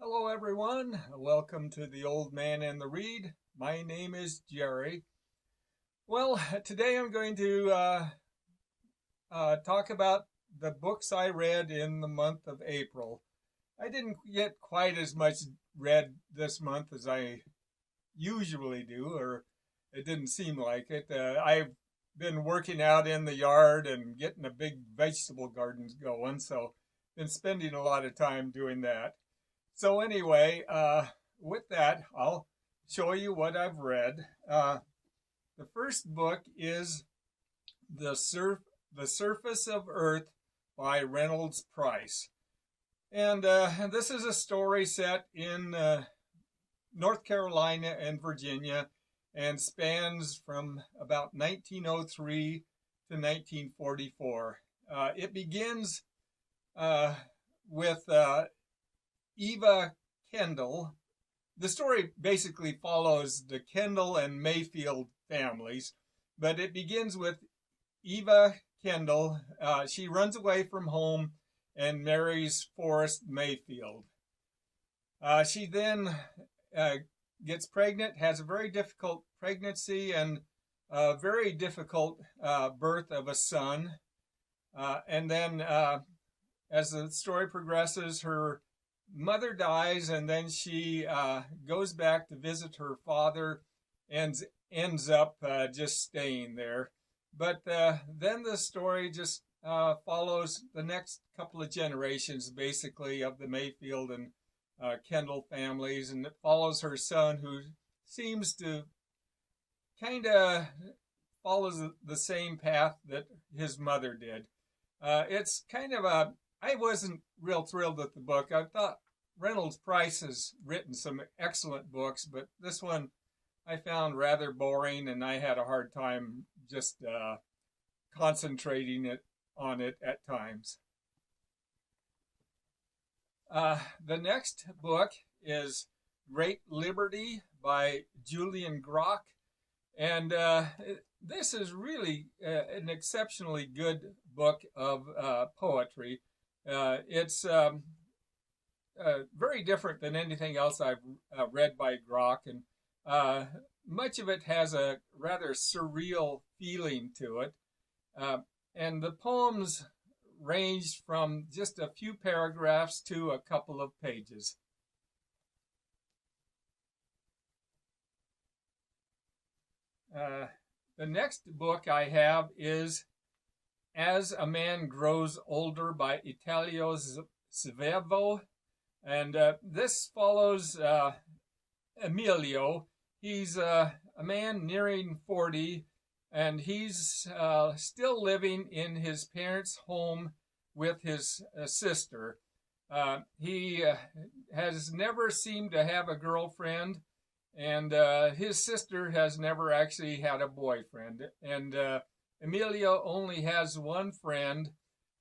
Hello, everyone. Welcome to The Old Man and the Read. My name is Jerry. Well, today I'm going to talk about the books I read in the month of April. I didn't get quite as much read this month as I usually do, or it didn't seem like it. I've been working out in the yard and getting a big vegetable garden going, so been spending a lot of time doing that. So anyway, with that, I'll show you what I've read. The first book is The Surface of Earth by Reynolds Price. And this is a story set in North Carolina and Virginia and spans from about 1903 to 1944. It begins with Eva Kendall. The story basically follows the Kendall and Mayfield families, but it begins with Eva Kendall. She runs away from home and marries Forrest Mayfield. She then gets pregnant, has a very difficult pregnancy and a very difficult birth of a son. And then as the story progresses, her mother dies, and then she goes back to visit her father and ends up just staying there. But then the story just follows the next couple of generations, basically, of the Mayfield and Kendall families, and it follows her son, who seems to kind of follows the same path that his mother did. It's kind of I wasn't real thrilled with the book. I thought Reynolds Price has written some excellent books, but this one I found rather boring, and I had a hard time just concentrating on it at times. The next book is Great Liberty by Julian Grock, and this is really an exceptionally good book of poetry. It's very different than anything else I've read by Grock, and much of it has a rather surreal feeling to it. And the poems ranged from just a few paragraphs to a couple of pages. The next book I have is As a Man Grows Older by Italio Svevo. And this follows Emilio. He's a man nearing 40, and he's still living in his parents' home with his sister. He has never seemed to have a girlfriend, and his sister has never actually had a boyfriend. And Emilio only has one friend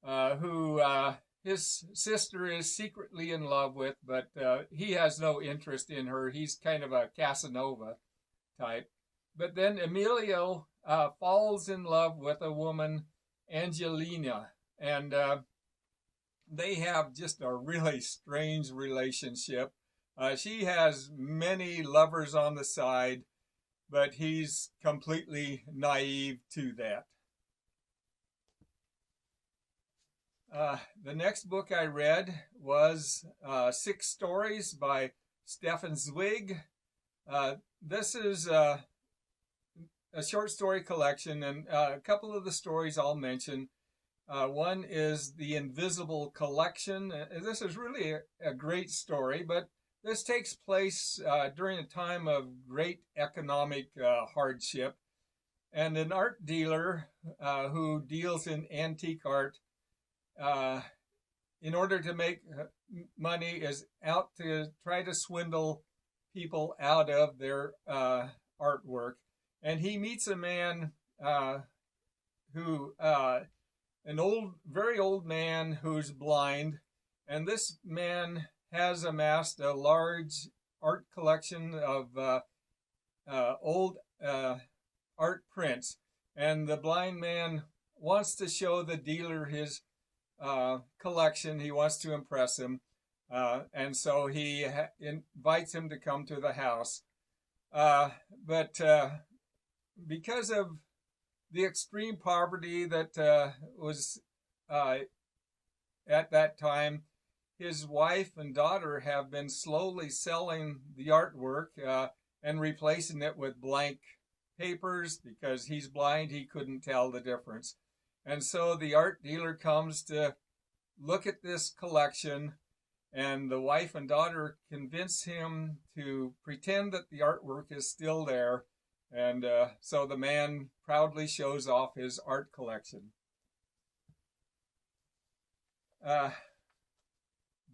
who his sister is secretly in love with, but he has no interest in her. He's kind of a Casanova type. But then Emilio falls in love with a woman, Angelina, and they have just a really strange relationship. She has many lovers on the side, but he's completely naive to that. The next book I read was Six Stories by Stefan Zweig. This is a short story collection, and a couple of the stories I'll mention. One is The Invisible Collection. This is really a great story, but this takes place during a time of great economic hardship, and an art dealer who deals in antique art in order to make money is out to try to swindle people out of their artwork. And he meets a man who, an very old man who's blind. And this man has amassed a large art collection of old art prints. And the blind man wants to show the dealer his collection. He wants to impress him. And so he invites him to come to the house. But because of the extreme poverty that was uh, at that time, his wife and daughter have been slowly selling the artwork and replacing it with blank papers because he's blind. He couldn't tell the difference. And so the art dealer comes to look at this collection, and the wife and daughter convince him to pretend that the artwork is still there. And so the man proudly shows off his art collection.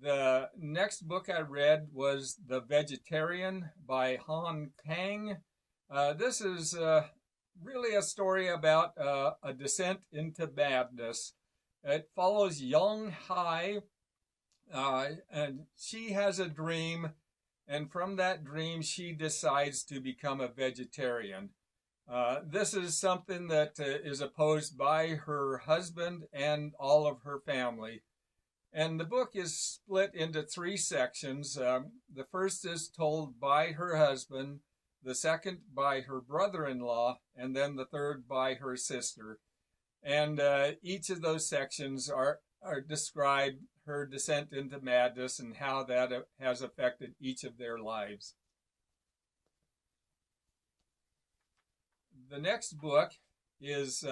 The next book I read was The Vegetarian by Han Kang. This is really a story about a descent into madness. It follows Young Hai, and she has a dream, and from that dream she decides to become a vegetarian. This is something that is opposed by her husband and all of her family. And the book is split into 3 sections. The first is told by her husband, the second by her brother-in-law, and then the third by her sister. And each of those sections are describe her descent into madness and how that has affected each of their lives. The next book is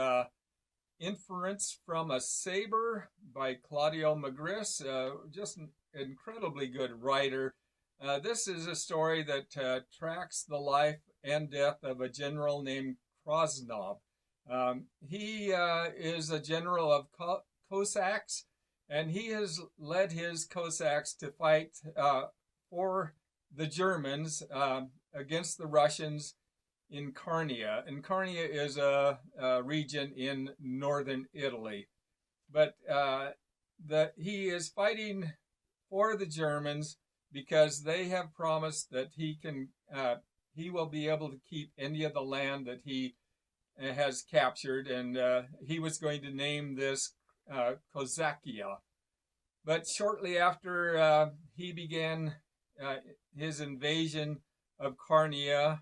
Inference from a Saber by Claudio Magris, just an incredibly good writer. This is a story that tracks the life and death of a general named Krasnov. He is a general of Cossacks, and he has led his Cossacks to fight for the Germans against the Russians in Carnia. And Carnia is a region in northern Italy. But he is fighting for the Germans because they have promised that he will be able to keep any of the land that he has captured, and he was going to name this Kozakia. But shortly after he began his invasion of Carnia,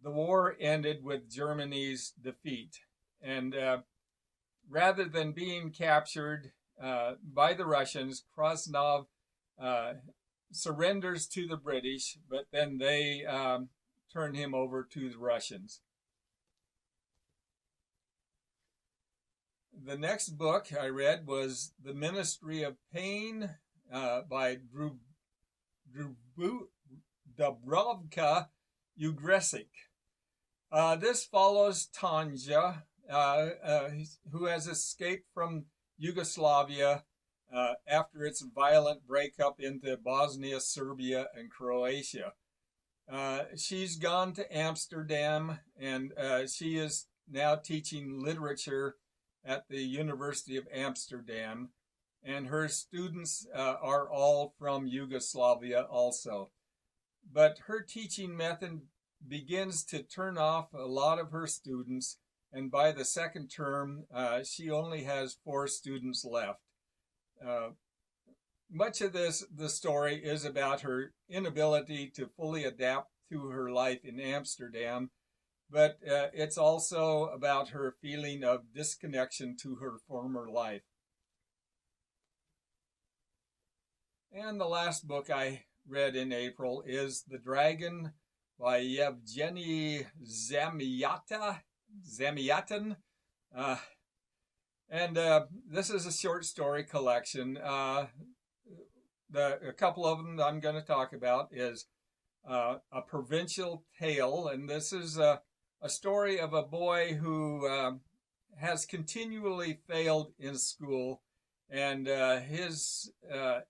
the war ended with Germany's defeat. And rather than being captured by the Russians, Krasnov surrenders to the British, but then they turn him over to the Russians. The next book I read was The Ministry of Pain by Dubravka Ugresik. This follows Tanja, who has escaped from Yugoslavia after its violent breakup into Bosnia, Serbia, and Croatia. She's gone to Amsterdam, and she is now teaching literature at the University of Amsterdam, and her students are all from Yugoslavia also. But her teaching method begins to turn off a lot of her students, and by the second term, she only has 4 students left. Much of the story is about her inability to fully adapt to her life in Amsterdam, but it's also about her feeling of disconnection to her former life. And the last book I read in April is The Dragon by Yevgeny Zamyatin. And this is a short story collection. A couple of them that I'm going to talk about is A Provincial Tale, and this is a story of a boy who has continually failed in school, and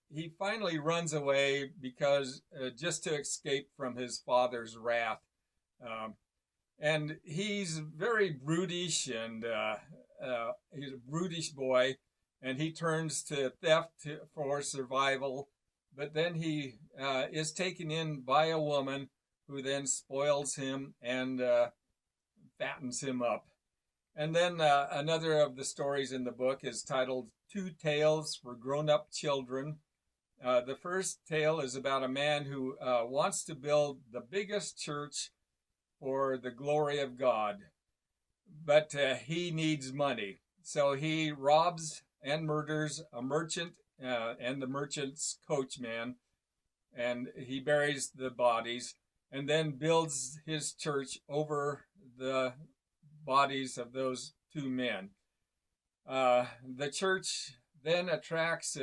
he finally runs away because just to escape from his father's wrath. And he's very brutish, and he's a brutish boy, and he turns to theft for survival. But then he is taken in by a woman who then spoils him and fattens him up. And then another of the stories in the book is titled Two Tales for Grown-Up Children. The first tale is about a man who wants to build the biggest church for the glory of God, but he needs money. So he robs and murders a merchant and the merchant's coachman, and he buries the bodies and then builds his church over the bodies of those two men. The church then attracts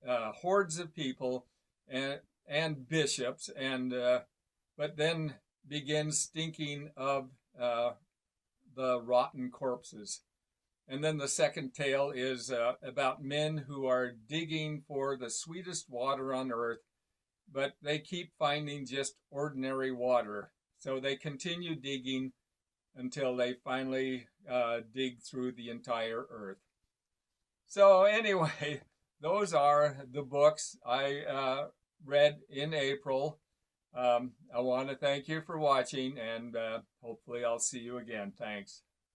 hordes of people and bishops, but then begins stinking of the rotten corpses. And then the second tale is about men who are digging for the sweetest water on earth, but they keep finding just ordinary water. So they continue digging until they finally dig through the entire earth. So anyway, those are the books I read in April. I want to thank you for watching, and hopefully I'll see you again. Thanks.